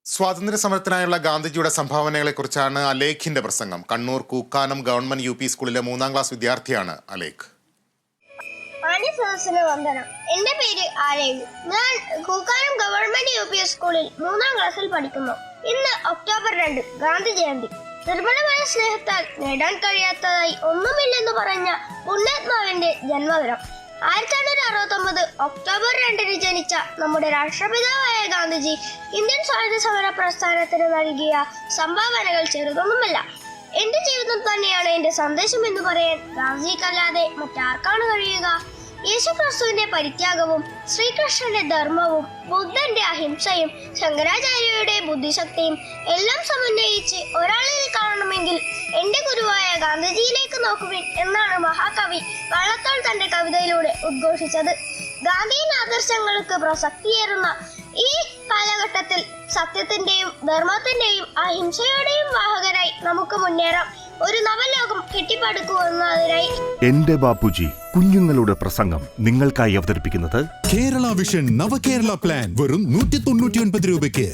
സ്വാതന്ത്ര്യ സമരത്തിനായുള്ള ഗാന്ധിജിയുടെ സംഭാവനകളെക്കുറിച്ചാണ് അലേഖിന്റെ പ്രസംഗം. Kannur Kookkanam government UP. സ്കൂളിലെ 3ാം ക്ലാസ് വിദ്യാർത്ഥിയാണ് അലേഖ്. വന്ദനം. എന്റെ പേര് ആലേഖ്. ഞാൻ കൂക്കാനം ഗവൺമെന്റ് യു.പി. സ്കൂളിൽ 3ാം ക്ലാസ്സിൽ പഠിക്കുന്നു. ഇന്ന് ഒക്ടോബർ 2 ഗാന്ധി ജയന്തി. നിർമ്മലമായ സ്നേഹത്താൽ നേടാൻ കഴിയാത്തതായി ഒന്നുമില്ലെന്ന് പറഞ്ഞ പുണ്യാത്മാവിന്റെ ജന്മദിനം. 1869 ഒക്ടോബർ 2 ജനിച്ച നമ്മുടെ രാഷ്ട്രപിതാവായ ഗാന്ധിജി ഇന്ത്യൻ സ്വാതന്ത്ര്യ സമര പ്രസ്ഥാനത്തിന് നൽകിയ സംഭാവനകൾ ചെറുതൊന്നുമല്ല. എന്റെ ജീവിതം തന്നെയാണ് എന്റെ സന്ദേശം എന്ന് പറയാൻ ഗാന്ധിജിക്കല്ലാതെ മറ്റാർക്കാണ് കഴിയുക? യേശുക്രിസ്തുവിന്റെ പരിത്യാഗവും ശ്രീകൃഷ്ണന്റെ ധർമ്മവും ബുദ്ധന്റെ അഹിംസയും ശങ്കരാചാര്യയുടെ ബുദ്ധിശക്തിയും എല്ലാം സമന്വയിച്ച് ഒരാളിൽ കാണണമെങ്കിൽ എന്റെ ഗുരുവായ ഗാന്ധിജിയിലേക്ക് നോക്കുവിൻ എന്നാണ് മഹാകവി വള്ളത്തോൾ തന്റെ കവിതയിലൂടെ ഉദ്ഘോഷിച്ചത്. ഗാന്ധിയൻ ആദർശങ്ങൾക്ക് പ്രസക്തിയേറുന്ന ഈ കാലഘട്ടത്തിൽ സത്യത്തിന്റെയും ധർമ്മത്തിന്റെയും അഹിംസയുടെയും വാഹകരായി നമുക്ക് മുന്നേറാം. ഒരു നവലോകം കെട്ടിപ്പടുക്കുവാനായി എന്റെ ബാപ്പുജി കുഞ്ഞുങ്ങളുടെ പ്രസംഗം നിങ്ങൾക്കായി അവതരിപ്പിക്കുന്നത് കേരള വിഷൻ നവകേരള പ്ലാൻ വെറും 199 രൂപയ്ക്ക്.